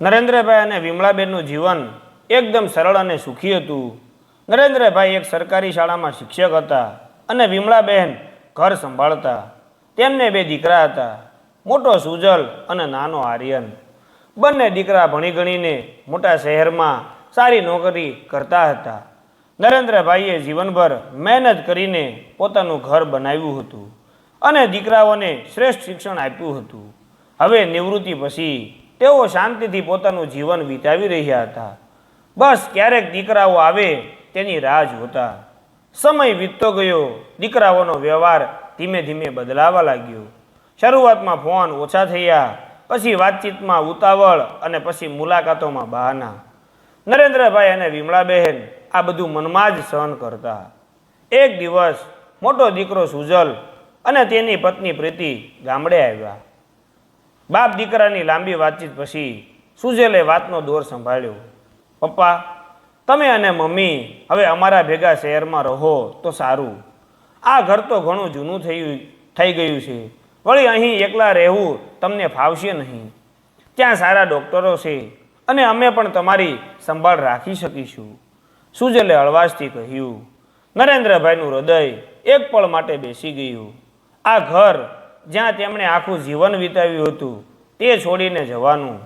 નરેન્દ્રભાઈ અને વિમળાબેનનું જીવન એકદમ સરળ અને સુખી હતું. નરેન્દ્રભાઈ એક સરકારી શાળામાં શિક્ષક હતા અને વિમળાબેન ઘર સંભાળતા. તેમને 2 દીકરા હતા, મોટો સુજલ અને નાનો આર્યન. બંને દીકરા ભણી ગણીને મોટા શહેરમાં સારી નોકરી કરતા હતા. નરેન્દ્રભાઈએ જીવનભર મહેનત કરીને પોતાનું ઘર બનાવ્યું હતું અને દીકરાઓને શ્રેષ્ઠ શિક્ષણ આપ્યું હતું. હવે નિવૃત્તિ પછી તેઓ શાંતિથી પોતાનું જીવન વિતાવી રહ્યા હતા. બસ ક્યારેક દીકરાઓ આવે તેની રાહ જોતા. સમય વીતતો ગયો. દીકરાઓનો વ્યવહાર ધીમે ધીમે બદલાવા લાગ્યો. શરૂઆતમાં ફોન ઓછા થયા, પછી વાતચીતમાં ઉતાવળ અને પછી મુલાકાતોમાં બહાના. નરેન્દ્રભાઈ અને વિમળાબહેન આ બધું મનમાં જ સહન કરતા. એક દિવસ મોટો દીકરો સુજલ અને તેની પત્ની પ્રીતિ ગામડે આવ્યા. બાપ દીકરાની લાંબી વાતચીત પછી સુજલે વાતનો દોર સંભાળ્યો. પપ્પા, તમે અને મમ્મી હવે અમારા ભેગા શહેરમાં રહો તો સારું. આ ઘર તો ઘણું જૂનું થઈ ગયું છે. વળી અહીં એકલા રહેવું તમને ફાવશે નહીં. ત્યાં સારા ડૉક્ટરો છે અને અમે પણ તમારી સંભાળ રાખી શકીશું, સુજલે હળવાશથી કહ્યું. નરેન્દ્રભાઈનું હૃદય એક પળ માટે બેસી ગયું. આ ઘર જ્યાં તેમણે આખું જીવન વિતાવ્યું હતું તે છોડીને જવાનું.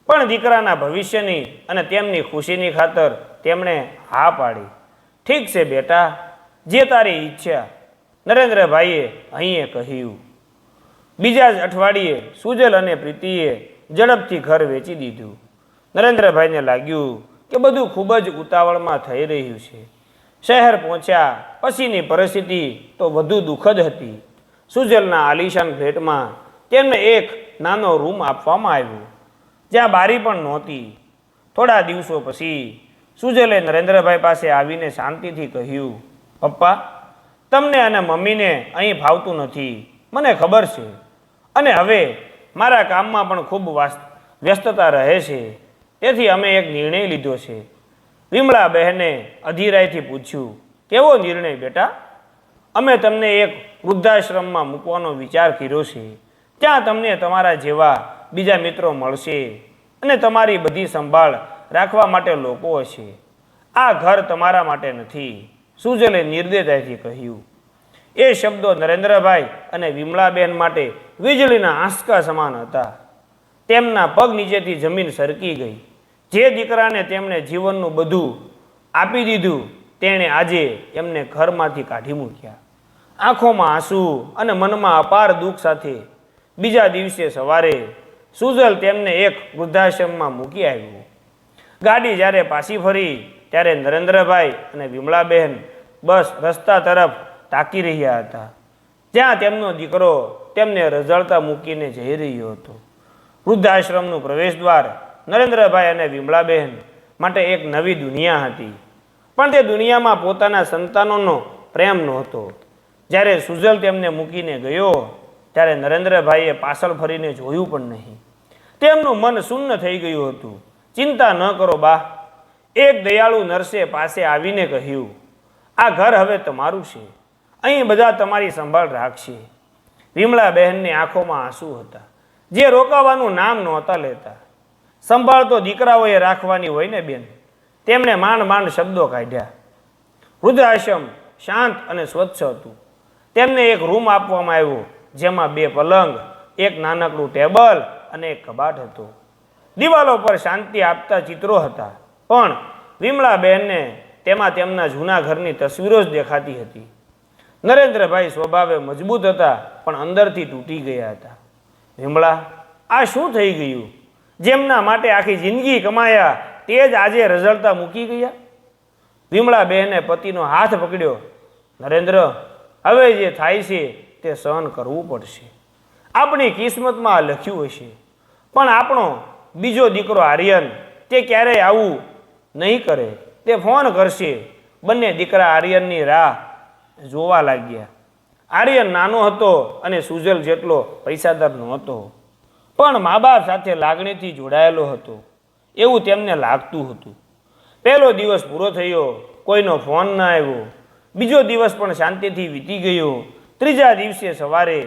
પણ દીકરાના ભવિષ્યની અને તેમની ખુશીની ખાતર તેમણે હા પાડી. ઠીક છે બેટા, જે તારી ઈચ્છા, નરેન્દ્રભાઈએ અહીંએ કહ્યું. બીજા જ અઠવાડિયે સુજલ અને પ્રીતિએ ઝડપથી ઘર વેચી દીધું. નરેન્દ્રભાઈને લાગ્યું કે બધું ખૂબ જ ઉતાવળમાં થઈ રહ્યું છે. શહેર પહોંચ્યા પછીની પરિસ્થિતિ તો વધુ દુઃખદ હતી. સુજલના આલિશાન ફ્લેટમાં તેમને એક નાનો રૂમ આપવામાં આવ્યો, જ્યાં બારી પણ નહોતી. થોડા દિવસો પછી સુજલે નરેન્દ્રભાઈ પાસે આવીને શાંતિથી કહ્યું, પપ્પા, તમને અને મમ્મીને અહીં ફાવતું નથી, મને ખબર છે. અને હવે મારા કામમાં પણ ખૂબ વ્યસ્તતા રહે છે. તેથી અમે એક નિર્ણય લીધો છે. વિમળા બહેને અધીરાઈથી પૂછ્યું, કેવો નિર્ણય બેટા? અમે તમને એક વૃદ્ધાશ્રમમાં મૂકવાનો વિચાર કર્યો છે. ત્યાં તમને તમારા જેવા બીજા મિત્રો મળશે અને તમારી બધી સંભાળ રાખવા માટે લોકો હશે. આ ઘર તમારા માટે નથી, સુજલે નિર્દયતાથી કહ્યું. એ શબ્દો નરેન્દ્રભાઈ અને વિમળાબેન માટે વીજળીના આંચકા સમાન હતા. તેમના પગ નીચેથી જમીન સરકી ગઈ. જે દીકરાને તેમણે જીવનનું બધું આપી દીધું તેણે આજે એમને ઘરમાંથી કાઢી મૂક્યા. આંખોમાં આંસુ અને મનમાં અપાર દુઃખ સાથે બીજા દિવસે સવારે સુજલ તેમને એક વૃદ્ધાશ્રમમાં મૂકી આવ્યું. ગાડી જ્યારે પાછી ફરી ત્યારે નરેન્દ્રભાઈ અને વિમળાબહેન બસ રસ્તા તરફ તાકી રહ્યા હતા, જ્યાં તેમનો દીકરો તેમને રઝળતા મૂકીને જઈ રહ્યો હતો. વૃદ્ધાશ્રમનું પ્રવેશદ્વાર નરેન્દ્રભાઈ અને વિમળાબહેન માટે એક નવી દુનિયા હતી. પણ તે દુનિયામાં પોતાના સંતાનોનો પ્રેમ નહોતો. જ્યારે સુજલ તેમને મૂકીને ગયો ત્યારે નરેન્દ્રભાઈએ પાછળ ફરીને જોયું પણ નહીં. તેમનું મન શૂન્ય થઈ ગયું હતું. ચિંતા ન કરો બા, એક દયાળુ નર્સે પાસે આવીને કહ્યું, આ ઘર હવે તમારું છે. અહીં બધા તમારી સંભાળ રાખશે. વિમળાબહેનની આંખોમાં આંસુ હતા, જે રોકાવાનું નામ નહોતા લેતા. સંભાળ તો દીકરાઓએ રાખવાની હોય ને બેન, તેમણે માંડ માંડ શબ્દો કાઢ્યા. વૃદ્ધાશ્રમ શાંત અને સ્વચ્છ હતું. તેમને એક રૂમ આપવામાં આવ્યો, જેમાં 2 પલંગ, એક નાનકડું ટેબલ અને એક કબાટ હતો. દિવાલો પર શાંતિ આપતા ચિત્રો હતા, પણ વિમળાબહેનને તેમાં તેમના જૂના ઘરની તસવીરો જ દેખાતી હતી. નરેન્દ્રભાઈ સ્વભાવે મજબૂત હતા, પણ અંદરથી તૂટી ગયા હતા. વિમળા, આ શું થઈ ગયું? જેમના માટે આખી જિંદગી કમાયા તે જ આજે રઝળતા મૂકી ગયા. વિમળાબહેને પતિનો હાથ પકડ્યો. નરેન્દ્ર, હવે જે થાય છે તે સહન કરવું પડશે. આપણી કિસ્મતમાં લખ્યું હશે. પણ આપણો બીજો દીકરો આર્યન તે ક્યારેય આવું નહીં કરે. તે ફોન કરશે. બંને દીકરા આર્યનની રાહ જોવા લાગ્યા. આર્યન નાનો હતો અને સુજલ જેટલો પૈસાદાર નહોતો, પણ મા બાપ સાથે લાગણીથી જોડાયેલો હતો એવું તેમને લાગતું હતું. પહેલો દિવસ પૂરો થયો, કોઈનો ફોન ન આવ્યો. બીજો દિવસ પણ શાંતિથી વીતી ગયો. ત્રીજા દિવસે સવારે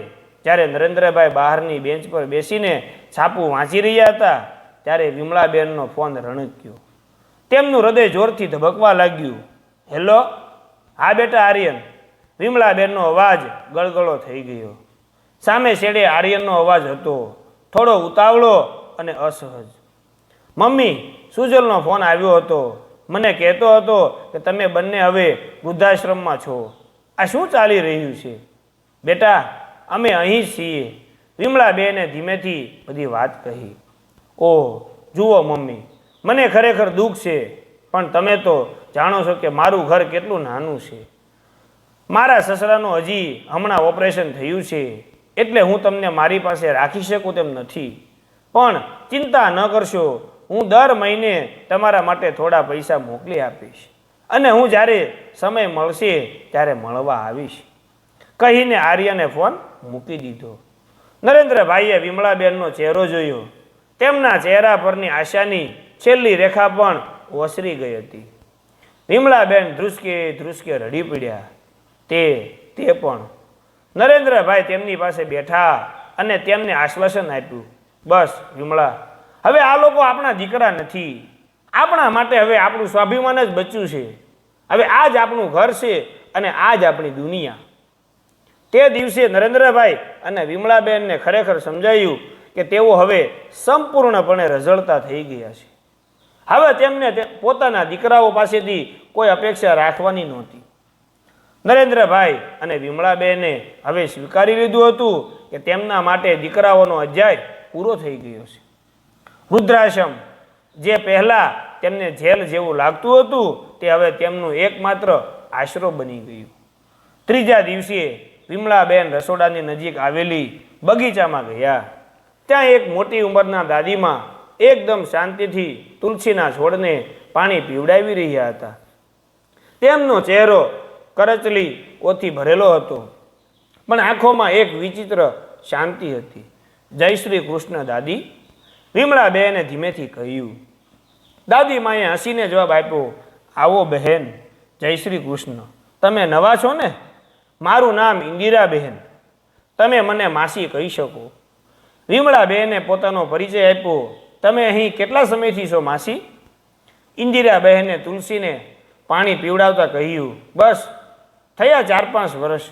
જ્યારે નરેન્દ્રભાઈ બહારની બેન્ચ પર બેસીને છાપું વાંચી રહ્યા હતા ત્યારે વિમળાબેનનો ફોન રણક્યો. તેમનું હૃદય જોરથી ધબકવા લાગ્યું. હેલો, હા બેટા આર્યન. વિમળાબેનનો અવાજ ગળગળો થઈ ગયો. સામે છેડે આર્યનનો અવાજ હતો, થોડો ઉતાવળો અને અસહજ. મમ્મી, સુજલનો ફોન આવ્યો હતો. મને કહેતો હતો કે તમે બંને હવે વૃદ્ધાશ્રમમાં છો. આ શું ચાલી રહ્યું છે? બેટા, અમે અહીં જ છીએ. વિમળાબેને ધીમેથી બધી વાત કહી. ઓહ, જુઓ મમ્મી, મને ખરેખર દુઃખ છે, પણ તમે તો જાણો છો કે મારું ઘર કેટલું નાનું છે. મારા સસરાનું હજી હમણાં ઓપરેશન થયું છે, એટલે હું તમને મારી પાસે રાખી શકું તેમ નથી. પણ ચિંતા ન કરશો, હું દર મહિને તમારા માટે થોડા પૈસા મોકલી આપીશ અને હું જ્યારે સમય મળશે ત્યારે મળવા આવીશ, કહીને આર્યને ફોન મૂકી દીધો. નરેન્દ્રભાઈએ વિમળાબેનનો ચહેરો જોયો. તેમના ચહેરા પરની આશાની છેલ્લી રેખા પણ ઓસરી ગઈ હતી. વિમળાબેન ધ્રુસકે ધ્રુસકે રડી પડ્યા. તે પણ. નરેન્દ્રભાઈ તેમની પાસે બેઠા અને તેમને આશ્વાસન આપ્યું. બસ વિમળા, હવે આ લોકો આપણા દીકરા નથી. આપણા માટે હવે આપણું સ્વાભિમાન જ બચ્યું છે. હવે આ જ આપણું ઘર છે અને આ જ આપણી દુનિયા. તે દિવસે નરેન્દ્રભાઈ અને વિમળાબેનને ખરેખર સમજાયું કે તેઓ હવે સંપૂર્ણપણે રઝળતા થઈ ગયા છે. હવે તેમને પોતાના દીકરાઓ પાસેથી કોઈ અપેક્ષા રાખવાની નહોતી. નરેન્દ્રભાઈ અને વિમળાબેને હવે સ્વીકારી લીધું હતું કે તેમના માટે દીકરાઓનો અધ્યાય પૂરો થઈ ગયો છે. વૃદ્ધાશ્રમ, જે પહેલાં તેમને જેલ જેવું લાગતું હતું, તે હવે તેમનું એકમાત્ર આશરો બની ગયું. ત્રીજા દિવસે વિમળાબેન રસોડાની નજીક આવેલી બગીચામાં ગયા. ત્યાં એક મોટી ઉંમરના દાદીમાં એકદમ શાંતિથી તુલસીના છોડને પાણી પીવડાવી રહ્યા હતા. તેમનો ચહેરો કરચલી ઓથી ભરેલો હતો, પણ આંખોમાં એક વિચિત્ર શાંતિ હતી. જય શ્રી કૃષ્ણ દાદી, વિમળાબેને ધીમેથી કહ્યું. દાદીમાએ હસીને જવાબ આપ્યો. આવો બહેન, જય શ્રી કૃષ્ણ. તમે નવા છો ને? મારું નામ ઇન્દિરાબહેન. તમે મને માસી કહી શકો. વિમળાબહેને પોતાનો પરિચય આપ્યો. તમે અહીં કેટલા સમયથી છો માસી? ઇન્દિરાબહેને તુલસીને પાણી પીવડાવતા કહ્યું. બસ થયા 4-5 વર્ષ.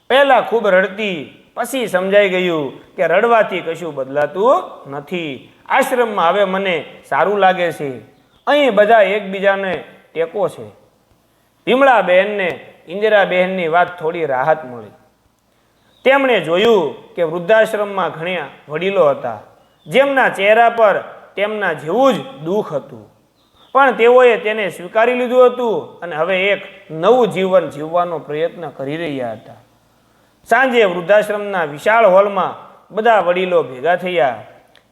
પહેલાં ખૂબ રડતી, પછી સમજાઈ ગયું કે રડવાથી કશું બદલાતું નથી. આશ્રમમાં હવે મને સારું લાગે છે. અહીં બધા એકબીજાને ટેકો છે. વિમળાબહેનને ઇન્દિરાબહેનની વાત થોડી રાહત મળી. તેમણે જોયું કે વૃદ્ધાશ્રમમાં ઘણા વડીલો હતા, જેમના ચહેરા પર તેમના જેવું જ દુઃખ હતું, પણ તેઓએ તેને સ્વીકારી લીધું હતું અને હવે એક નવું જીવન જીવવાનો પ્રયત્ન કરી રહ્યા હતા. સાંજે વૃદ્ધાશ્રમના વિશાળ હોલમાં બધા વડીલો ભેગા થયા.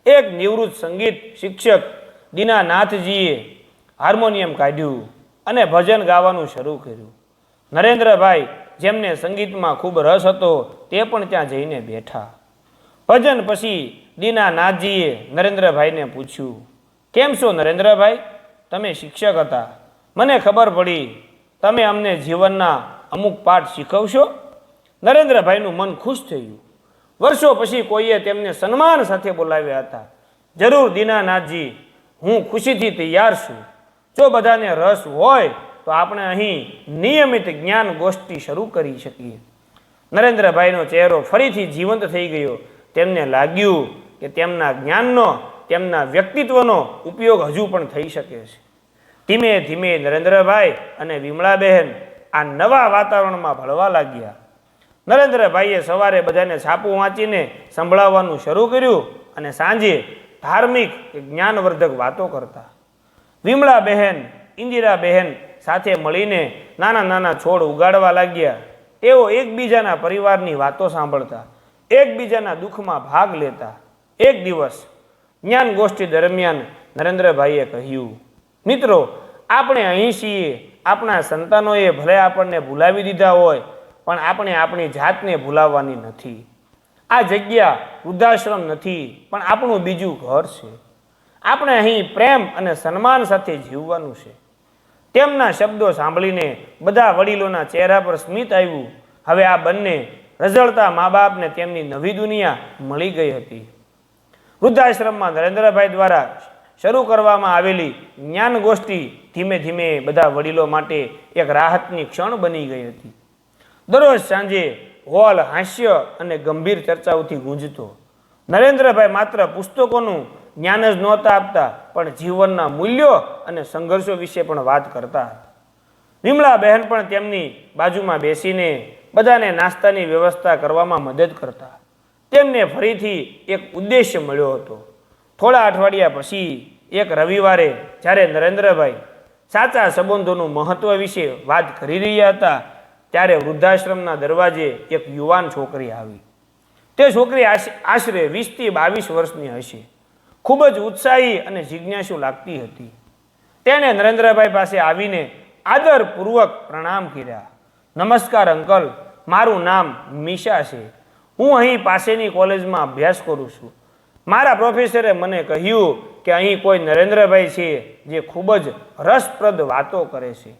એક નિવૃત્ત સંગીત શિક્ષક દીનાનાથજીએ હાર્મોનિયમ કાઢ્યું અને ભજન ગાવાનું શરૂ કર્યું. નરેન્દ્રભાઈ, જેમને સંગીતમાં ખૂબ રસ હતો, તે પણ ત્યાં જઈને બેઠા. ભજન પછી દીનાનાથજીએ નરેન્દ્રભાઈને પૂછ્યું, કેમ છો નરેન્દ્રભાઈ? તમે શિક્ષક હતા, મને ખબર પડી તમે અમને જીવનના અમુક પાઠ શીખવશો. નરેન્દ્રભાઈનું મન ખુશ થયું. વર્ષો પછી કોઈએ તેમને સન્માન સાથે બોલાવ્યા હતા. જરૂર દીનાનાથજી, હું ખુશીથી તૈયાર છું. જો બધાને રસ હોય તો આપણે અહીં નિયમિત જ્ઞાન ગોષ્ઠી શરૂ કરી શકીએ. નરેન્દ્રભાઈનો ચહેરો ફરીથી જીવંત થઈ ગયો. તેમને લાગ્યું કે તેમના જ્ઞાનનો, તેમના વ્યક્તિત્વનો ઉપયોગ હજુ પણ થઈ શકે છે. ધીમે ધીમે નરેન્દ્રભાઈ અને વિમળાબહેન આ નવા વાતાવરણમાં ભળવા લાગ્યા. નરેન્દ્રભાઈએ સવારે બધાને છાપું વાંચીને સંભળાવવાનું શરૂ કર્યું અને સાંજે ધાર્મિક જ્ઞાનવર્ધક વાતો કરતા. વિમળાબહેન ઇન્દિરાબહેન સાથે મળીને નાના નાના છોડ ઉગાડવા લાગ્યા. તેઓ એકબીજાના પરિવારની વાતો સાંભળતા, એકબીજાના દુઃખમાં ભાગ લેતા. એક દિવસ જ્ઞાન ગોષ્ઠી દરમિયાન નરેન્દ્રભાઈએ કહ્યું, મિત્રો, આપણે અહીં છીએ. આપણા સંતાનોએ ભલે આપણને ભૂલાવી દીધા હોય, પણ આપણે આપણી જાતને ભૂલાવવાની નથી. આ જગ્યા વૃદ્ધાશ્રમ નથી, પણ આપણું બીજું ઘર છે. આપણે અહીં પ્રેમ અને સન્માન સાથે જીવવાનું છે. તેમના શબ્દો સાંભળીને બધા વડીલોના ચહેરા પર સ્મિત આવ્યું. હવે આ બંને રઝળતા મા બાપને તેમની નવી દુનિયા મળી ગઈ હતી. વૃદ્ધાશ્રમમાં નરેન્દ્રભાઈ દ્વારા શરૂ કરવામાં આવેલી જ્ઞાન ગોષ્ઠી ધીમે ધીમે બધા વડીલો માટે એક રાહતની ક્ષણ બની ગઈ હતી. દરરોજ સાંજે હોલ હાસ્ય અને ગંભીર ચર્ચાઓથી ગુંજતો. નરેન્દ્રભાઈ માત્ર પુસ્તકોનું જ્ઞાન જ નહોતા આપતા, પણ જીવનના મૂલ્યો અને સંઘર્ષો વિશે પણ વાત કરતા હતા. વિમલાબહેન પણ તેમની બાજુમાં બેસીને બધાને નાસ્તાની વ્યવસ્થા કરવામાં મદદ કરતા. તેમને ફરીથી એક ઉદ્દેશ્ય મળ્યો હતો. થોડા અઠવાડિયા પછી એક રવિવારે જ્યારે નરેન્દ્રભાઈ સાચા સંબંધોનું મહત્વ વિશે વાત કરી રહ્યા હતા, ત્યારે વૃદ્ધાશ્રમના દરવાજે એક યુવાન છોકરી આવી. તે છોકરી આશરે 20 થી 22 વર્ષની હશે. ખૂબ જ ઉત્સાહી અને જિજ્ઞાસુ લાગતી હતી. તેણે નરેન્દ્રભાઈ પાસે આવીને આદરપૂર્વક પ્રણામ કર્યા. નમસ્કાર અંકલ, મારું નામ મીશા છે. હું અહીં પાસેની કોલેજમાં અભ્યાસ કરું છું. મારા પ્રોફેસરે મને કહ્યું કે અહીં કોઈ નરેન્દ્રભાઈ છે જે ખૂબ જ રસપ્રદ વાતો કરે છે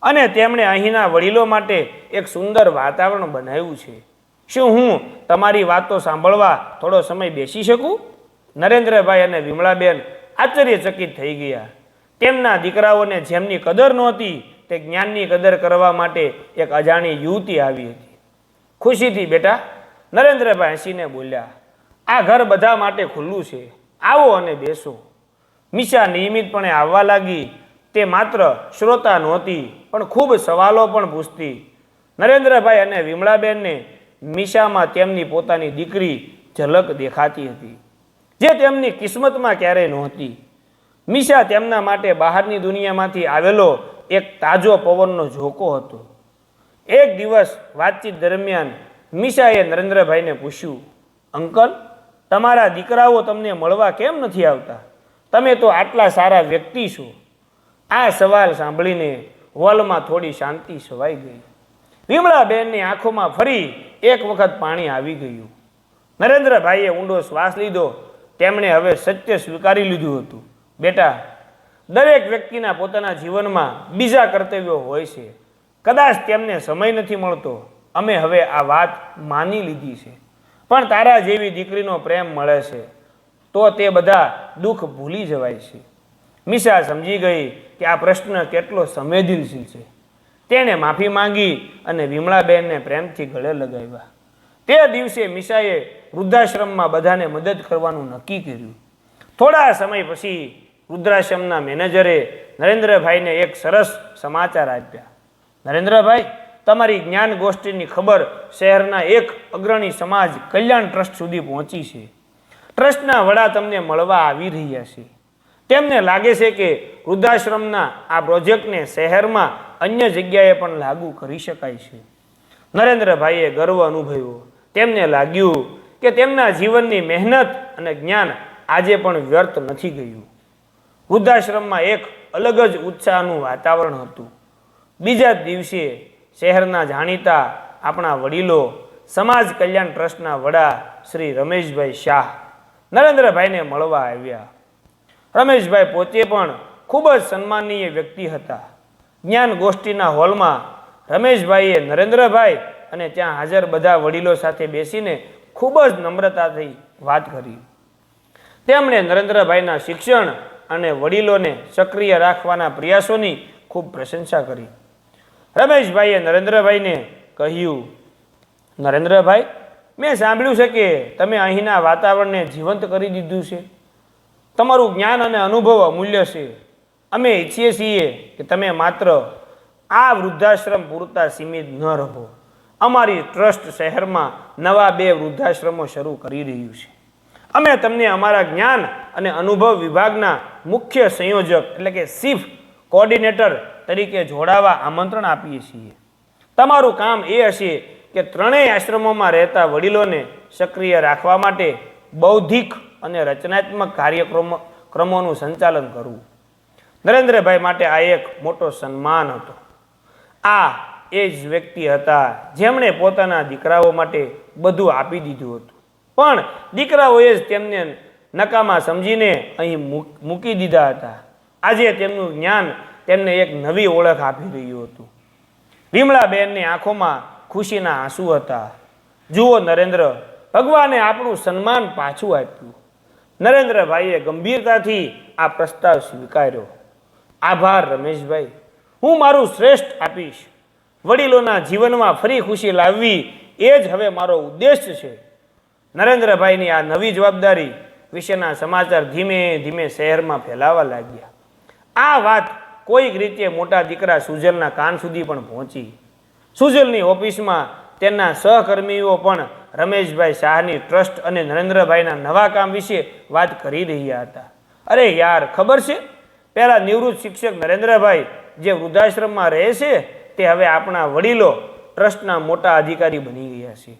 અને તેમણે અહીંના વડીલો માટે એક સુંદર વાતાવરણ બનાવ્યું છે. શું હું તમારી વાતો સાંભળવા થોડો સમય બેસી શકું? નરેન્દ્રભાઈ અને વિમળાબેન આશ્ચર્યચકિત થઈ ગયા. તેમના દીકરાઓને જેમની કદર નહોતી, તે જ્ઞાનની કદર કરવા માટે એક અજાણી યુવતી આવી હતી. ખુશીથી બેટા, નરેન્દ્રભાઈ હસીને બોલ્યા, આ ઘર બધા માટે ખુલ્લું છે, આવો અને બેસો. મીશા નિયમિતપણે આવવા લાગી. તે માત્ર શ્રોતા નહોતી, પણ ખૂબ સવાલો પણ પૂછતી. નરેન્દ્રભાઈ અને વિમળાબેનને મીશામાં તેમની પોતાની દીકરી ઝલક દેખાતી હતી, જે તેમની કિસ્મતમાં ક્યારેય નહોતી. મીશા તેમના માટે બહારની દુનિયામાંથી આવેલો એક તાજો પવનનો ઝોકો હતો. એક દિવસ વાતચીત દરમિયાન મીશાએ નરેન્દ્રભાઈને પૂછ્યું, અંકલ, તમારા દીકરાઓ તમને મળવા કેમ નથી આવતા? તમે તો આટલા સારા વ્યક્તિ છો. આ સવાલ સાંભળીને હોલમાં થોડી શાંતિ છવાઈ ગઈ. વિમળાબેનની આંખોમાં ફરી એક વખત પાણી આવી ગયું. નરેન્દ્રભાઈએ ઊંડો શ્વાસ લીધો. તેમણે હવે સત્ય સ્વીકારી લીધું હતું. બેટા, દરેક વ્યક્તિના પોતાના જીવનમાં બીજા કર્તવ્યો હોય છે. કદાચ તેમને સમય નથી મળતો. અમે હવે આ વાત માની લીધી છે. પણ તારા જેવી દીકરીનો પ્રેમ મળે છે તો તે બધા દુઃખ ભૂલી જવાય છે. મીશા સમજી ગઈ કે આ પ્રશ્ન કેટલો સંવેદનશીલ છે. તેણે માફી માંગી અને વિમળાબેનને પ્રેમથી ગળે લગાવ્યા. તે દિવસે મીશાએ વૃદ્ધાશ્રમમાં બધાને મદદ કરવાનું નક્કી કર્યું. થોડા સમય પછી વૃદ્ધાશ્રમના મેનેજરે નરેન્દ્રભાઈને એક સરસ સમાચાર આપ્યા. નરેન્દ્રભાઈ, તમારી જ્ઞાન ગોષ્ઠીની ખબર શહેરના એક અગ્રણી સમાજ કલ્યાણ ટ્રસ્ટ સુધી પહોંચી છે. ટ્રસ્ટના વડા તમને મળવા આવી રહ્યા છે. તેમને લાગે છે કે વૃદ્ધાશ્રમના આ પ્રોજેક્ટને શહેરમાં અન્ય જગ્યાએ પણ લાગુ કરી શકાય છે. નરેન્દ્રભાઈએ ગર્વ અનુભવ્યો. તેમને લાગ્યું કે તેમના જીવનની મહેનત અને જ્ઞાન આજે પણ વ્યર્થ નથી ગયું. વૃદ્ધાશ્રમમાં એક અલગ જ ઉત્સાહનું વાતાવરણ હતું. બીજા દિવસે શહેરના જાણીતા આપણા વડીલો, સમાજ કલ્યાણ ટ્રસ્ટના વડા શ્રી રમેશભાઈ શાહ નરેન્દ્રભાઈને મળવા આવ્યા. રમેશભાઈ પોતે પણ ખૂબ જ સન્માનનીય વ્યક્તિ હતા. જ્ઞાન ગોષ્ઠીના હોલમાં રમેશભાઈએ નરેન્દ્રભાઈ અને ત્યાં હાજર બધા વડીલો સાથે બેસીને ખૂબ જ નમ્રતાથી વાત કરી. તેમણે નરેન્દ્રભાઈના શિક્ષણ અને વડીલોને સક્રિય રાખવાના પ્રયાસોની ખૂબ પ્રશંસા કરી. રમેશભાઈએ નરેન્દ્રભાઈને કહ્યું, નરેન્દ્રભાઈ, મેં સાંભળ્યું છે કે તમે અહીંના વાતાવરણને જીવંત કરી દીધું છે. તમારું જ્ઞાન અને અનુભવ અમૂલ્ય છે. અમે ઈચ્છીએ છીએ કે તમે માત્ર આ વૃદ્ધાશ્રમ પૂરતા સીમિત ન રહો. અમારી ટ્રસ્ટ શહેરમાં નવા 2 વૃદ્ધાશ્રમો શરૂ કરી રહ્યું છે. અમે તમને અમારા જ્ઞાન અને અનુભવ વિભાગના મુખ્ય સંયોજક એટલે કે ચીફ કોઓર્ડિનેટર તરીકે જોડાવા આમંત્રણ આપીએ છીએ. તમારું કામ એ હશે કે ત્રણેય આશ્રમોમાં રહેતા વડીલોને સક્રિય રાખવા માટે બૌદ્ધિક અને રચનાત્મક કાર્યક્રમોનું સંચાલન કરવું. નરેન્દ્રભાઈ માટે આ એક મોટો સન્માન હતો. આ એ જ વ્યક્તિ હતા જેમણે પોતાના દીકરાઓ માટે બધું આપી દીધું હતું, પણ દીકરાઓએ જ તેમને નકામા સમજીને અહીં મૂકી દીધા હતા. આજે તેમનું જ્ઞાન તેમને એક નવી ઓળખ આપી રહ્યું હતું. વિમળાબેનની આંખોમાં ખુશીના આંસુ હતા. જુઓ નરેન્દ્ર, ભગવાને આપણું સન્માન પાછું આપ્યું. નરેન્દ્રભાઈએ ગંભીરતાથી આ પ્રસ્તાવ સ્વીકાર્યો. આભાર રમેશભાઈ, હું મારું શ્રેષ્ઠ આપીશ. વડીલોના જીવનમાં ફરી ખુશી લાવવી એ જ હવે મારો ઉદ્દેશ છે. નરેન્દ્રભાઈની આ નવી જવાબદારી વિશેના સમાચાર ધીમે ધીમે શહેરમાં ફેલાવા લાગ્યા. આ વાત કોઈક રીતે મોટા દીકરા સુજલના કાન સુધી પણ પહોંચી. સુજલની ઓફિસમાં તેના સહકર્મીઓ પણ રમેશભાઈ શાહની ટ્રસ્ટ અને નરેન્દ્રભાઈના નવા કામ વિશે વાત કરી રહ્યા હતા. અરે યાર, ખબર છે, પહેલા નિવૃત્ત શિક્ષક નરેન્દ્રભાઈ જે વૃદ્ધાશ્રમમાં રહે છે તે હવે આપણા વડીલો ટ્રસ્ટના મોટા અધિકારી બની ગયા છે.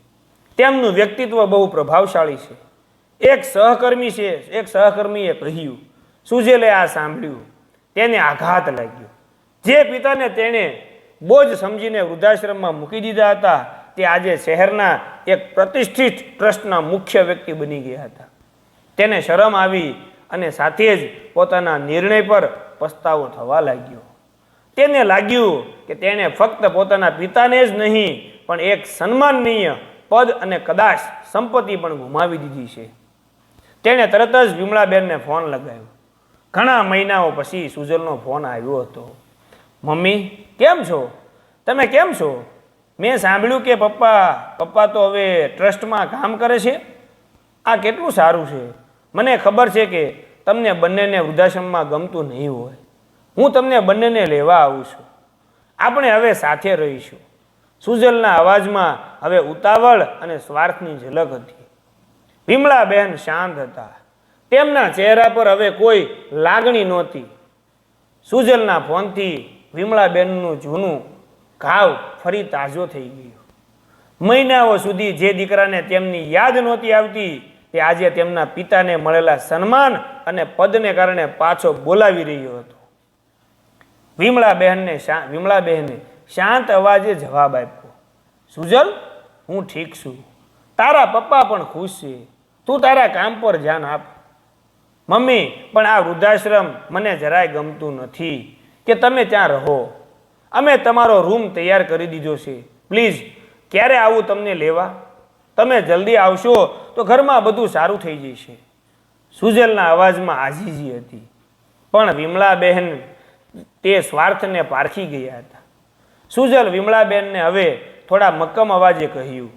તેમનું વ્યક્તિત્વ બહુ પ્રભાવશાળી છે. એક સહકર્મીએ કહ્યું. સુજેલે આ સાંભળ્યું. તેને આઘાત લાગ્યો. જે પિતાને તેણે બોજ સમજીને વૃદ્ધાશ્રમમાં મૂકી દીધા હતા તે આજે શહેરના એક પ્રતિષ્ઠિત ટ્રસ્ટના મુખ્ય વ્યક્તિ બની ગયા હતા. તેને શરમ આવી અને સાથે જ પોતાના નિર્ણય પર પસ્તાવો થવા લાગ્યો. તેને લાગ્યું કે તેણે ફક્ત પોતાના પિતાને જ નહીં પણ એક સન્માનનીય પદ અને કદાચ સંપત્તિ પણ ગુમાવી દીધી છે. તેણે તરત જ વિમળાબેનને ફોન લગાવ્યો. ઘણા મહિનાઓ પછી સુજલનો ફોન આવ્યો હતો. મમ્મી, કેમ છો? તમે કેમ છો? મેં સાંભળ્યું કે પપ્પા તો હવે ટ્રસ્ટમાં કામ કરે છે. આ કેટલું સારું છે. મને ખબર છે કે તમને બંનેને વૃદ્ધાશ્રમમાં ગમતું નહીં હોય. હું તમને બંનેને લેવા આવું છું. આપણે હવે સાથે રહીશું. સુજલના અવાજમાં હવે ઉતાવળ અને સ્વાર્થની ઝલક હતી. વિમળાબેન શાંત હતા. તેમના ચહેરા પર હવે કોઈ લાગણી નહોતી. સુજલના ફોનથી વિમળાબેનનું જૂનું ઘાવ ફરી તાજો થઈ ગયો. મહિનાઓ સુધી જે દીકરાને તેમની યાદ નહોતી આવતી તે આજે તેમના પિતાને મળેલા સન્માન અને પદને કારણે પાછો બોલાવી રહ્યો હતો. વિમળાબહેને શાંત અવાજે જવાબ આપ્યો. સુજલ, હું ઠીક છું. તારા પપ્પા પણ ખુશ છે. તું તારા કામ પર ધ્યાન આપ. મમ્મી, પણ આ વૃદ્ધાશ્રમ મને જરાય ગમતું નથી કે તમે ત્યાં રહો. અમે તમારો રૂમ તૈયાર કરી દીધો છે. પ્લીઝ, ક્યારે આવું તમને લેવા? તમે જલ્દી આવશો તો ઘરમાં બધું સારું થઈ જશે. સુજલના અવાજમાં આજીજી હતી. પણ વિમળાબહેન તે સ્વાર્થને પારખી ગયા હતા. સુજલ વિમળાબેનને હવે થોડા મક્કમ અવાજે કહ્યું.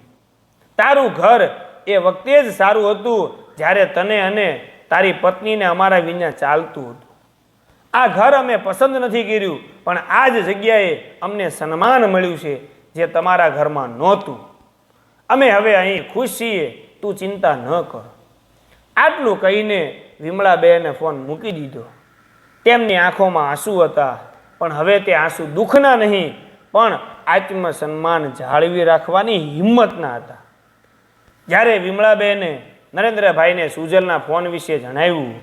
તારું ઘર એ વખતે જ સારું હતું જ્યારે તને અને તારી પત્નીને અમારા વિના ચાલતું હતું. આ ઘર અમે પસંદ નથી કર્યું, પણ આ જ જગ્યાએ અમને સન્માન મળ્યું છે જે તમારા ઘરમાં નહોતું. અમે હવે અહીં ખુશ છીએ. તું ચિંતા ન કર. આટલું કહીને વિમળાબેને ફોન મૂકી દીધો. તેમની આંખોમાં આંસુ હતા, પણ હવે તે આંસુ દુઃખના નહીં પણ આત્મસન્માન જાળવી રાખવાની હિંમતના હતા. જ્યારે વિમળાબેને નરેન્દ્રભાઈને સુજલના ફોન વિશે જણાવ્યું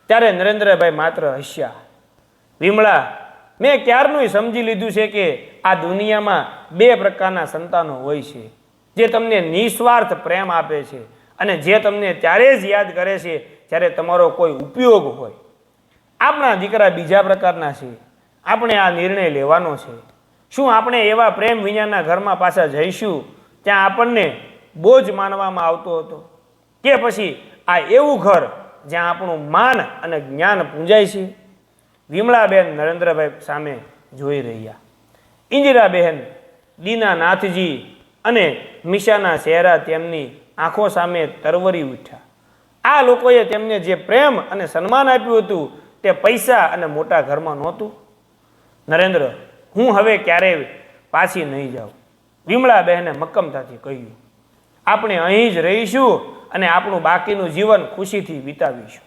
ત્યારે નરેન્દ્રભાઈ માત્ર હસ્યા. વિમળા, મેં ક્યારનું સમજી લીધું છે કે આ દુનિયામાં બે પ્રકારના સંતાનો હોય છે, જે તમને નિસ્વાર્થ પ્રેમ આપે છે અને જે તમને ત્યારે જ યાદ કરે છે જ્યારે તમારો કોઈ ઉપયોગ હોય. આપણા દીકરા બીજા પ્રકારના છે. આપણે આ નિર્ણય લેવાનો છે. શું આપણે એવા પ્રેમ વિનાના ઘરમાં પાછા જઈશું ત્યાં આપણને બોજ માનવામાં આવતો હતો, કે પછી આ એવું ઘર જ્યાં આપણું માન અને જ્ઞાન પૂંજાય છે? વિમળાબેન નરેન્દ્રભાઈ સામે જોઈ રહ્યા. ઇન્દિરાબહેન, દીનાનાથજી અને મીશાના ચહેરા તેમની આંખો સામે તરવરી ઉઠ્યા. આ લોકોએ તેમને જે પ્રેમ અને સન્માન આપ્યું હતું તે પૈસા અને મોટા ઘરમાં નહોતું. નરેન્દ્ર, હું હવે ક્યારેય પાછી નહીં જાઉં. વિમળાબહેને મક્કમતાથી કહ્યું. આપણે અહીં જ રહીશું અને આપણું બાકીનું જીવન ખુશીથી વિતાવીશું.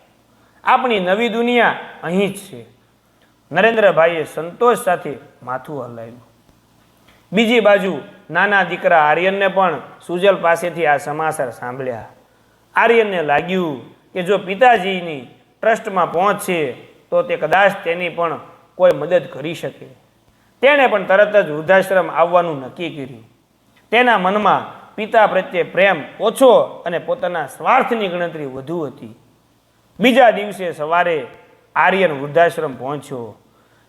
આપણી નવી દુનિયા અહીં જ છે. નરેન્દ્રભાઈએ સંતોષ સાથે માથું હલાવ્યું. બીજી બાજુ નાના દીકરા આર્યનને પણ સુજલ પાસેથી આ સમાચાર સાંભળ્યા. આર્યનને લાગ્યું કે જો પિતાજીની ટ્રસ્ટમાં પહોંચશે તો તે કદાચ તેની પણ કોઈ મદદ કરી શકે. તેણે પણ તરત જ વૃદ્ધાશ્રમ આવવાનું નક્કી કર્યું. તેના મનમાં પિતા પ્રત્યે પ્રેમ ઓછો અને પોતાના સ્વાર્થની ગણતરી વધુ હતી. બીજા દિવસે સવારે આર્યન વૃદ્ધાશ્રમ પહોંચ્યો.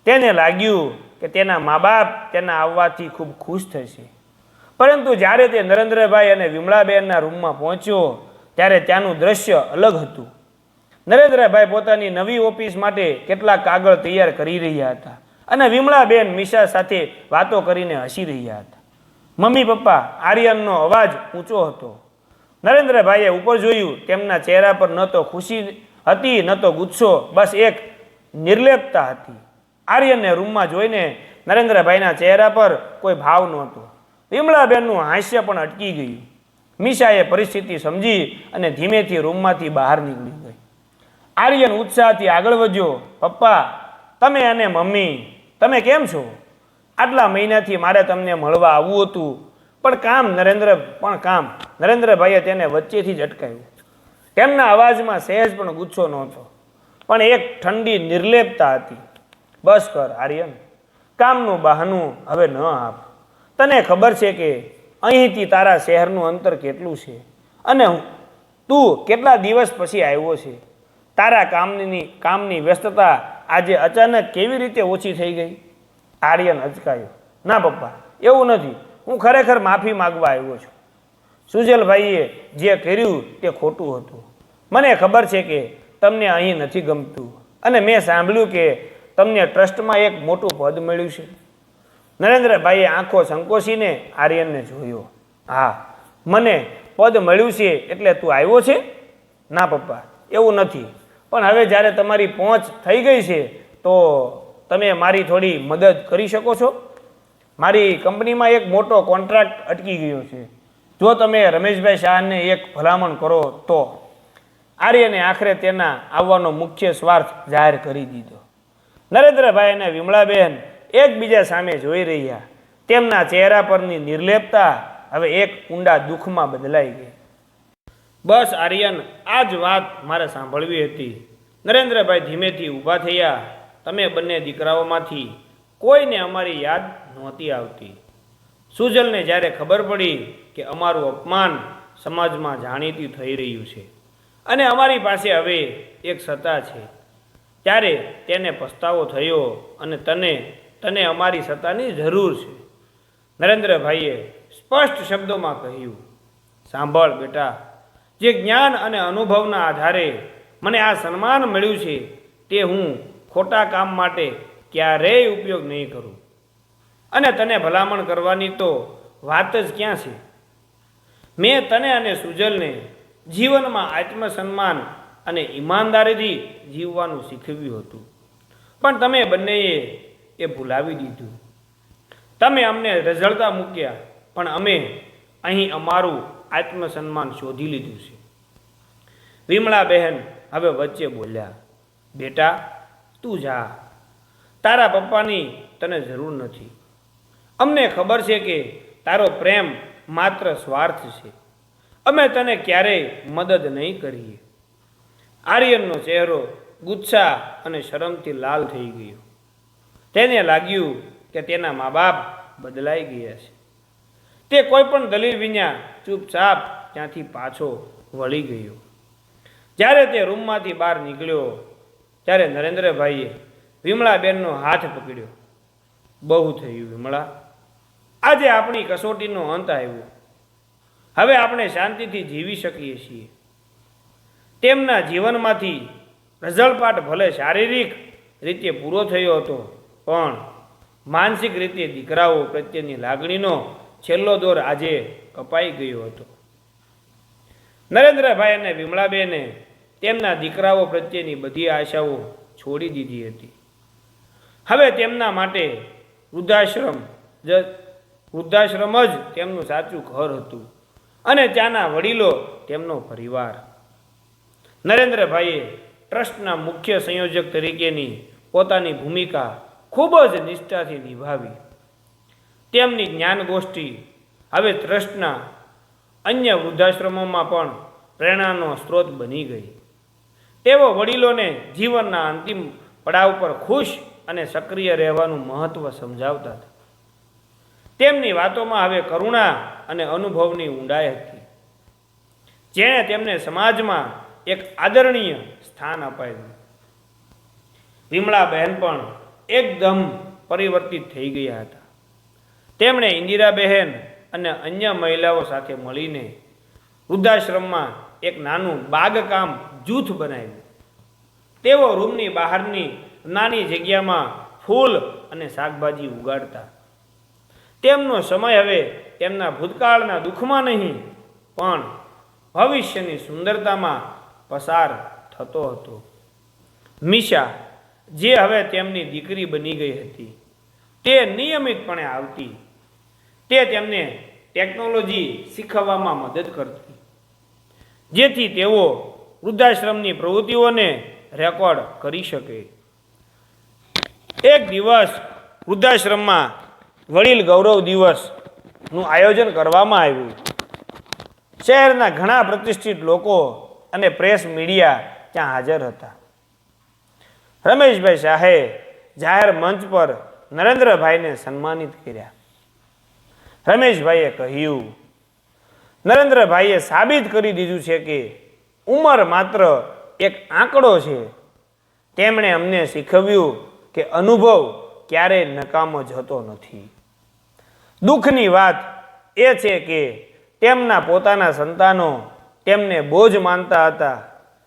તેને લાગ્યું કે તેના મા બાપ તેના આવવાથી ખૂબ ખુશ થશે. પરંતુ જ્યારે તે નરેન્દ્રભાઈ અને વિમળાબેનના રૂમમાં પહોંચ્યો ત્યારે ત્યાંનું દ્રશ્ય અલગ હતું. નરેન્દ્રભાઈ પોતાની નવી ઓફિસ માટે કેટલાક કાગળ તૈયાર કરી રહ્યા હતા અને વિમળાબેન મીશા સાથે વાતો કરીને હસી રહ્યા હતા. મમ્મી પપ્પા આર્યનનો અવાજ ઊંચો હતો. નરેન્દ્રભાઈએ ઉપર જોયું. તેમના ચહેરા પર ન તો ખુશી હતી ન તો ગુસ્સો, બસ એક નિર્લેપતા હતી. આર્યનને રૂમમાં જોઈને નરેન્દ્રભાઈના ચહેરા પર કોઈ ભાવ નહોતો. વિમળાબેનનું હાસ્ય પણ અટકી ગયું. મીશાએ પરિસ્થિતિ સમજી અને ધીમેથી રૂમમાંથી બહાર નીકળી ગઈ. આર્યન ઉત્સાહથી આગળ વધ્યો. પપ્પા, તમે અને મમ્મી, તમે કેમ છો? આટલા મહિનાથી મારે તમને મળવા આવવું હતું, પણ કામ. નરેન્દ્રભાઈએ તેને વચ્ચેથી જ અટકાવ્યું. તેમના અવાજમાં સહેજ પણ ગુસ્સો નહોતો, પણ એક ઠંડી નિર્લેપતા હતી. બસ કર આર્યન, કામનું બહાનું હવે ન આપ. તને ખબર છે કે અહીંથી તારા શહેરનું અંતર કેટલું છે અને તું કેટલા દિવસ પછી આવ્યો છે. તારા કામની વ્યસ્તતા આજે અચાનક કેવી રીતે ઓછી થઈ ગઈ? આર્યન અચકાયો. ના પપ્પા, એવું નથી. હું ખરેખર માફી માગવા આવ્યો છું. સુજલભાઈએ જે કર્યું તે ખોટું હતું. મને ખબર છે કે તમને અહીં નથી ગમતું અને મેં સાંભળ્યું કે તમને ટ્રસ્ટમાં એક મોટું પદ મળ્યું છે. નરેન્દ્રભાઈએ આંખો સંકોચીને આર્યનને જોયો. હા, મને પદ મળ્યું છે એટલે તું આવ્યો છે? ના પપ્પા, એવું નથી. પણ હવે જ્યારે તમારી પહોંચ થઈ ગઈ છે તો તમે મારી થોડી મદદ કરી શકો છો? મારી કંપનીમાં એક મોટો કોન્ટ્રાક્ટ અટકી ગયો છે. જો તમે રમેશભાઈ શાહને એક ભલામણ કરો તો. આર્યને આખરે તેના આવવાનો મુખ્ય સ્વાર્થ જાહેર કરી દીધો. નરેન્દ્રભાઈ અને વિમળાબેન એકબીજા સામે જોઈ રહ્યા. તેમના ચહેરા પરની નિર્લેપતા હવે એક ઊંડા દુઃખમાં બદલાઈ ગઈ. બસ આર્યન, આ જ વાત મારે સાંભળવી હતી. નરેન્દ્રભાઈ ધીમેથી ઊભા થયા. તમે બંને દીકરાઓમાંથી કોઈને અમારી યાદ નહોતી આવતી. સુજલને જ્યારે ખબર પડી કે અમારું અપમાન સમાજમાં જાણીતું થઈ રહ્યું છે અને અમારી પાસે હવે એક સત્તા છે, ત્યારે તેને પસ્તાવો થયો અને તને અમારી સત્તાની જરૂર છે. નરેન્દ્રભાઈએ સ્પષ્ટ શબ્દોમાં કહ્યું, સાંભળ બેટા, જે જ્ઞાન અને અનુભવના આધારે મને આ સન્માન મળ્યું છે તે હું ખોટા કામ માટે ક્યારેય ઉપયોગ નહીં કરું. અને તને ભલામણ કરવાની તો વાત જ ક્યાં છે. મેં તને અને સુજલને જીવનમાં આત્મસન્માન અને ઈમાનદારીથી જીવવાનું શીખવ્યું હતું, પણ તમે બંનેએ એ ભૂલાવી દીધું. તમે અમને રઝળતા મૂક્યા, પણ અમે અહીં અમારું આત્મસન્માન શોધી લીધું છે. વિમળાબહેન હવે વચ્ચે બોલ્યા, બેટા તું જા, તારા પપ્પાની તને જરૂર નથી. અમને ખબર છે કે તારો પ્રેમ માત્ર સ્વાર્થ છે. અમે તને ક્યારેય મદદ નહીં કરીએ. આર્યનનો ચહેરો ગુસ્સા અને શરમથી લાલ થઈ ગયો. તેને લાગ્યું કે તેના મા બાપ બદલાઈ ગયા છે. તે કોઈ પણ દલીલ વિના ચૂપચાપ ત્યાંથી પાછો વળી ગયો. જ્યારે તે રૂમમાંથી બહાર નીકળ્યો ત્યારે નરેન્દ્રભાઈએ વિમળાબેનનો હાથ પકડ્યો. બહુ થયું વિમળા, આજે આપણી કસોટીનો અંત આવ્યો. હવે આપણે શાંતિથી જીવી શકીએ છીએ. તેમના જીવનમાંથી રઝળપાટ ભલે શારીરિક રીતે પૂરો થયો હતો, પણ માનસિક રીતે દીકરાઓ પ્રત્યેની લાગણીનો છેલ્લો દોર આજે કપાઈ ગયો હતો. નરેન્દ્રભાઈ અને વિમળાબેને તેમના દીકરાઓ પ્રત્યેની બધી આશાઓ છોડી દીધી હતી. હવે તેમના માટે વૃદ્ધાશ્રમ જ તેમનું સાચું ઘર હતું અને ત્યાંના વડીલો તેમનો પરિવાર. નરેન્દ્રભાઈએ ટ્રસ્ટના મુખ્ય સંયોજક તરીકેની પોતાની ભૂમિકા ખૂબ જ નિષ્ઠાથી નિભાવી. તેમની જ્ઞાનગોષ્ઠી હવે ટ્રસ્ટના અન્ય વૃદ્ધાશ્રમોમાં પણ પ્રેરણાનો સ્ત્રોત બની ગઈ. તેઓ વડીલોને જીવનના અંતિમ પડાવ પર ખુશ અને સક્રિય રહેવાનું મહત્ત્વ સમજાવતા હતા. તેમની વાતોમાં હવે કરુણા અને અનુભવની ઊંડાઈ હતી, જેણે તેમને સમાજમાં એક આદરણીય સ્થાન અપાયું. વિમળાબહેન પણ એકદમ પરિવર્તિત થઈ ગયા હતા. તેમણે ઇન્દિરાબહેન અને અન્ય મહિલાઓ સાથે મળીને વૃદ્ધાશ્રમમાં એક નાનું બાગકામ જૂથ બનાવ્યું. તેઓ રૂમની બહારની નાની જગ્યામાં ફૂલ અને શાકભાજી ઉગાડતા. તેમનો સમય હવે તેમના ભૂતકાળના દુઃખમાં નહીં પણ ભવિષ્યની સુંદરતામાં પસાર થતો હતો. મીશા, જે હવે તેમની દીકરી બની ગઈ હતી, તે નિયમિતપણે આવતી. તે તેમને ટેકનોલોજી શીખવવામાં મદદ કરતી, જેથી તેઓ વૃદ્ધાશ્રમની પ્રવૃત્તિઓને રેકોર્ડ કરી શકે. એક દિવસ વૃદ્ધાશ્રમમાં વડીલ ગૌરવ દિવસનું આયોજન કરવામાં આવ્યું. શહેરના ઘણા પ્રતિષ્ઠિત લોકો અને પ્રેસ મીડિયા ત્યાં હાજર હતા. રમેશભાઈ શાહે જાહેર મંચ પર નરેન્દ્રભાઈને સન્માનિત કર્યા. રમેશભાઈએ કહ્યું, નરેન્દ્રભાઈએ સાબિત કરી દીધું છે કે ઉંમર માત્ર એક આંકડો છે. તેમણે અમને શીખવ્યું કે અનુભવ ક્યારેય નકામો જતો નથી. દુઃખની વાત એ છે કે તેમના પોતાના સંતાનો તેમને બોજ માનતા હતા,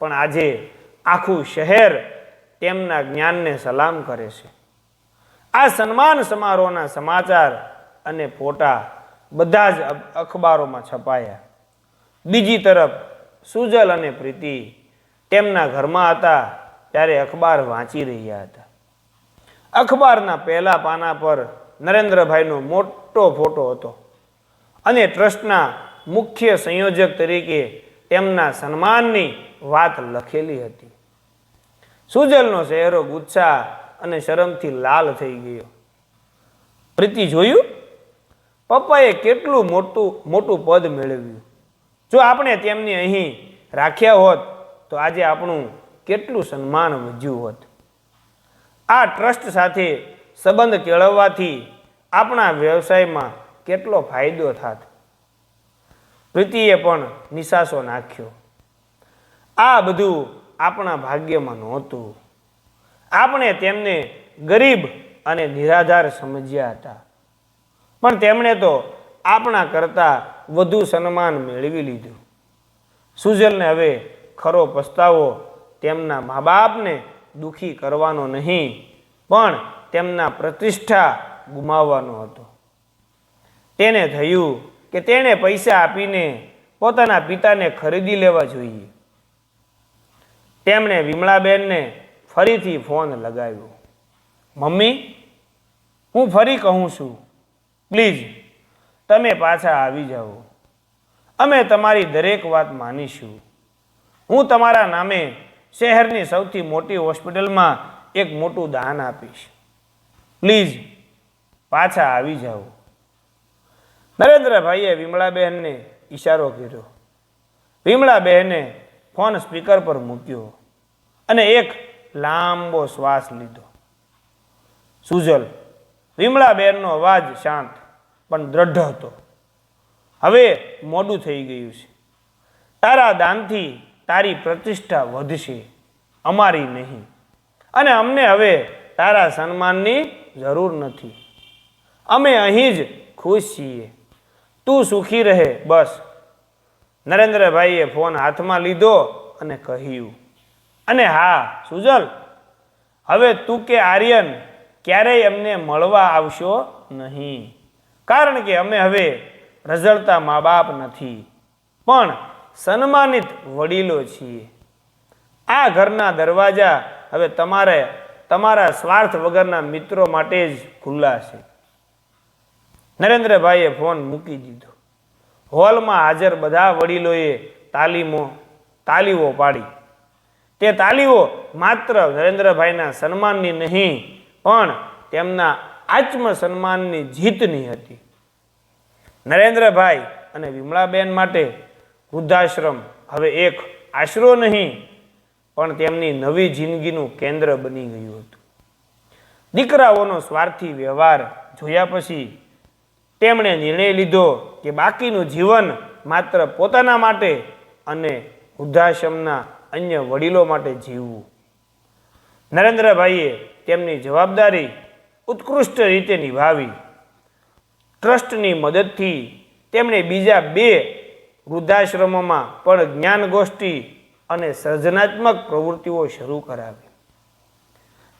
પણ આજે આખું શહેર તેમના જ્ઞાનને સલામ કરે છે. આ સન્માન સમારોહના સમાચાર અને ફોટા બધા જ અખબારોમાં છપાયા. બીજી તરફ સુજલ અને પ્રીતિ તેમના ઘરમાં હતા ત્યારે અખબાર વાંચી રહ્યા હતા. અખબારના પહેલા પાના પર નરેન્દ્રભાઈનો મોટો ફોટો હતો અને ટ્રસ્ટના મુખ્ય સંયોજક તરીકે તેમના સન્માનની વાત લખેલી હતી. સુજલનો ચહેરો ગુસ્સા અને શરમથી લાલ થઈ ગયો. પ્રીતિ, જોયું? પપ્પાએ કેટલું મોટું પદ મેળવ્યું. જો આપણે તેમને અહીં રાખ્યા હોત તો આજે આપણું કેટલું સન્માન વધ્યું હોત. આ ટ્રસ્ટ સાથે સંબંધ કેળવવાથી આપણા વ્યવસાયમાં કેટલો ફાયદો થાત. પ્રીતિએ પણ નિશાસો નાખ્યો. આ બધું આપણા ભાગ્યમાં નહોતું. આપણે તેમને ગરીબ અને નિરાધાર સમજ્યા હતા, પણ તેમણે તો આપણા કરતાં વધુ સન્માન મેળવી લીધું. સુજલને હવે ખરો પસ્તાવો તેમના મા બાપને દુઃખી કરવાનો નહીં, પણ તેમના પ્રતિષ્ઠા ગુમાવવાનો હતો. તેને થયું કે તેણે પૈસા આપીને પોતાના પિતાને ખરીદી લેવા જોઈએ. તેમણે વિમળાબેનને ફરીથી ફોન લગાવ્યો. મમ્મી, હું ફરી કહું છું, પ્લીઝ તમે પાછા આવી જાઓ. અમે તમારી દરેક વાત માનીશું. હું તમારા નામે શહેરની સૌથી મોટી હોસ્પિટલમાં એક મોટું દાન આપીશ. પ્લીઝ પાછા આવી જાઓ. નરેન્દ્રભાઈએ વિમળાબહેનને ઈશારો કર્યો. વિમળાબહેને ફોન સ્પીકર પર મૂક્યો અને એક લાંબો શ્વાસ લીધો. સુજલ, વિમળાબહેનનો અવાજ શાંત પણ દ્રઢ હતો. હવે મોડું થઈ ગયું છે. તારા દાનથી તારી પ્રતિષ્ઠા વધશે, અમારી નહીં. અને અમને હવે તારા સન્માનની જરૂર નથી. અમે અહીં જ ખુશ છીએ. તું સુખી રહે, બસ. નરેન્દ્રભાઈએ ફોન હાથમાં લીધો અને કહ્યું, અને હા સુજલ, હવે તું કે આર્યન ક્યારેય અમને મળવા આવશો નહીં, કારણ કે અમે હવે રઝળતા મા બાપ નથી, પણ સન્માનિત વડીલો છીએ. આ ઘરના દરવાજા હવે તમારા સ્વાર્થ વગરના મિત્રો માટે જ ખુલ્લા છે. નરેન્દ્રભાઈએ ફોન મૂકી દીધો. હોલમાં હાજર બધા વડીલોએ તાલીઓ પાડી. તે તાલીઓ માત્ર નરેન્દ્રભાઈના સન્માનની નહીં, પણ તેમના આત્મસન્માનની જીતની હતી. નરેન્દ્રભાઈ અને વિમળાબેન માટે વૃદ્ધાશ્રમ હવે એક આશરો નહીં, પણ તેમની નવી જિંદગીનું કેન્દ્ર બની ગયું હતું. દીકરાઓનો સ્વાર્થી વ્યવહાર જોયા પછી તેમણે નિર્ણય લીધો કે બાકીનું જીવન માત્ર પોતાના માટે અને વૃદ્ધાશ્રમના અન્ય વડીલો માટે જીવવું. નરેન્દ્રભાઈએ તેમની જવાબદારી ઉત્કૃષ્ટ રીતે નિભાવી. ટ્રસ્ટની મદદથી તેમણે બીજા 2 વૃદ્ધાશ્રમોમાં પણ જ્ઞાન ગોષ્ઠી અને સર્જનાત્મક પ્રવૃત્તિઓ શરૂ કરાવી.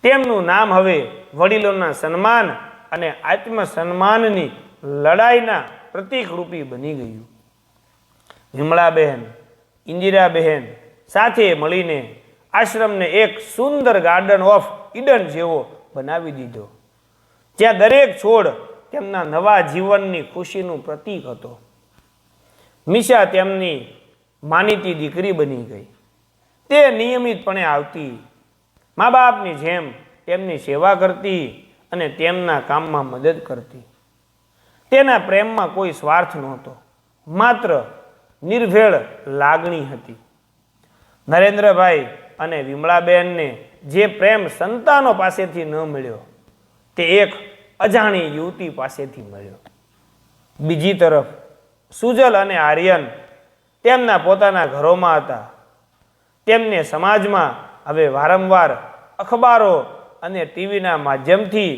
તેમનું નામ હવે વડીલોના સન્માન અને આત્મસન્માનની લડાઈના પ્રતીકરૂપી બની ગયું. વિમળાબહેન, ઇન્દિરાબહેન સાથે મળીને આશ્રમને એક સુંદર ગાર્ડન ઓફ ઈડન જેવો બનાવી દીધો, જ્યાં દરેક છોડ તેમના નવા જીવનની ખુશીનું પ્રતીક હતો. મીશા તેમની માનીતી દીકરી બની ગઈ. તે નિયમિતપણે આવતી, મા બાપની જેમ તેમની સેવા કરતી અને તેમના કામમાં મદદ કરતી. તેના પ્રેમમાં કોઈ સ્વાર્થ નહોતો, માત્ર નિર્ભેળ લાગણી હતી. નરેન્દ્રભાઈ અને વિમળાબેનને જે પ્રેમ સંતાનો પાસેથી ન મળ્યો, તે એક અજાણી યુવતી પાસેથી મળ્યો. બીજી તરફ સુજલ અને આર્યન તેમના પોતાના ઘરોમાં હતા. તેમને સમાજમાં હવે વારંવાર અખબારો અને ટીવીના માધ્યમથી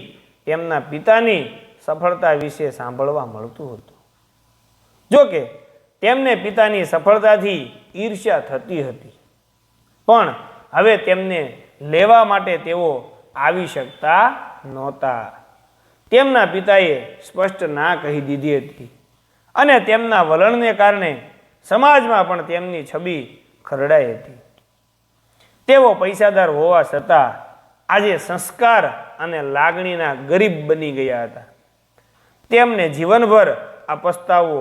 તેમના પિતાની સફળતા વિશે સાંભળવા મળતું હતું. જો કે તેમને પિતાની સફળતાથી ઈર્ષ્યા થતી હતી, પણ હવે તેમને લેવા માટે તેઓ આવી શકતા નહોતા. તેમના પિતાએ સ્પષ્ટ ના કહી દીધી હતી અને તેમના વલણને કારણે સમાજમાં પણ તેમની છબી ખરડાઈ હતી. તેઓ પૈસાદાર હોવા છતાં આજે સંસ્કાર અને લાગણીના ગરીબ બની ગયા હતા. તેમને જીવનભર આ પસ્તાવો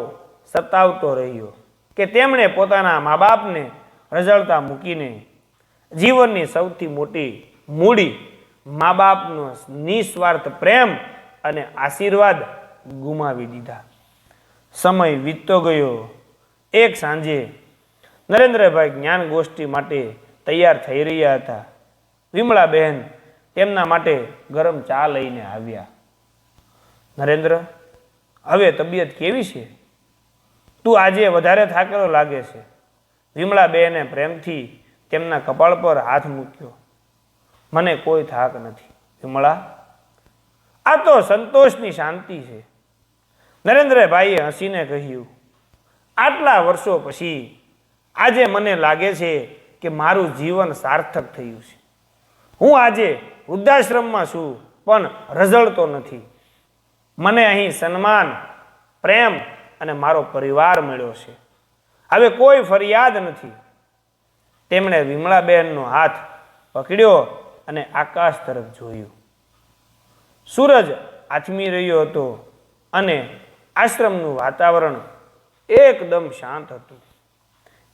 સતાવતો રહ્યો કે તેમણે પોતાના મા બાપને રઝળતા મૂકીને જીવનની સૌથી મોટી મૂડી મા બાપનો નિસ્વાર્થ પ્રેમ અને આશીર્વાદ ગુમાવી દીધા. સમય વીતતો ગયો. એક સાંજે નરેન્દ્રભાઈ જ્ઞાન ગોષ્ઠી માટે તૈયાર થઈ રહ્યા હતા. વિમળાબહેન તેમના માટે ગરમ ચા લઈને આવ્યા. નરેન્દ્ર, હવે તબિયત કેવી છે? તું આજે વધારે થાકેલો લાગે છે. વિમળાબહેને પ્રેમથી તેમના કપાળ પર હાથ મૂક્યો. મને કોઈ થાક નથી વિમળા, આ તો સંતોષની શાંતિ છે. નરેન્દ્રભાઈએ હસીને કહ્યું, આટલા વર્ષો પછી આજે મને લાગે છે કે મારું જીવન સાર્થક થયું છે. હું આજે વૃદ્ધાશ્રમમાં છું, પણ રઝળતો નથી. મને અહીં સન્માન, પ્રેમ અને મારો પરિવાર મળ્યો છે. હવે કોઈ ફરિયાદ નથી. તેમણે વિમળાબહેનનો હાથ પકડ્યો અને આકાશ તરફ જોયું. સૂરજ આથમી રહ્યો હતો અને આશ્રમનું વાતાવરણ એકદમ શાંત હતું.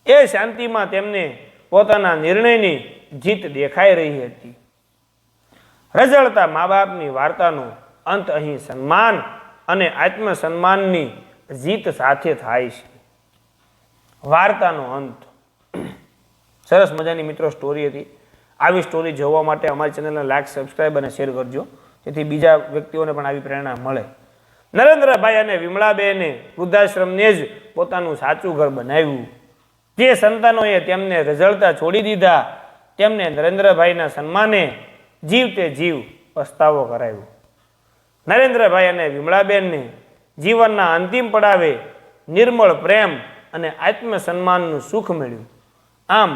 એ શાંતિમાં તેમને પોતાના નિર્ણયની જીત દેખાઈ રહી હતી. રઝળતા મા બાપની વાર્તાનો અંત અહીં સન્માન અને આત્મસન્માનની જીત સાથે થાય છે. વાર્તાનો અંત. સરસ મજાની મિત્રો સ્ટોરી હતી. આવી સ્ટોરી જોવા માટે અમારી ચેનલને લાઈક, સબસ્ક્રાઈબ અને શેર કરજો, જેથી બીજા વ્યક્તિઓને પણ આવી પ્રેરણા મળે. નરેન્દ્રભાઈ અને વિમળાબેને વૃદ્ધાશ્રમને જ પોતાનું સાચું ઘર બનાવ્યું. જે સંતાનોએ તેમને રઝળતા છોડી દીધા, તેમને નરેન્દ્રભાઈના સન્માને જીવતે જીવ પસ્તાવો કરાવ્યો. નરેન્દ્રભાઈ અને વિમળાબેનને જીવનના અંતિમ પડાવે નિર્મળ પ્રેમ અને આત્મસન્માનનું સુખ મળ્યું. આમ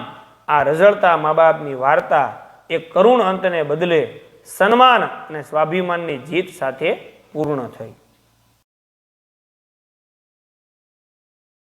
આ રઝળતા મા બાપની વાર્તા એક કરુણ અંતને બદલે સન્માન અને સ્વાભિમાનની જીત સાથે પૂર્ણ થઈ.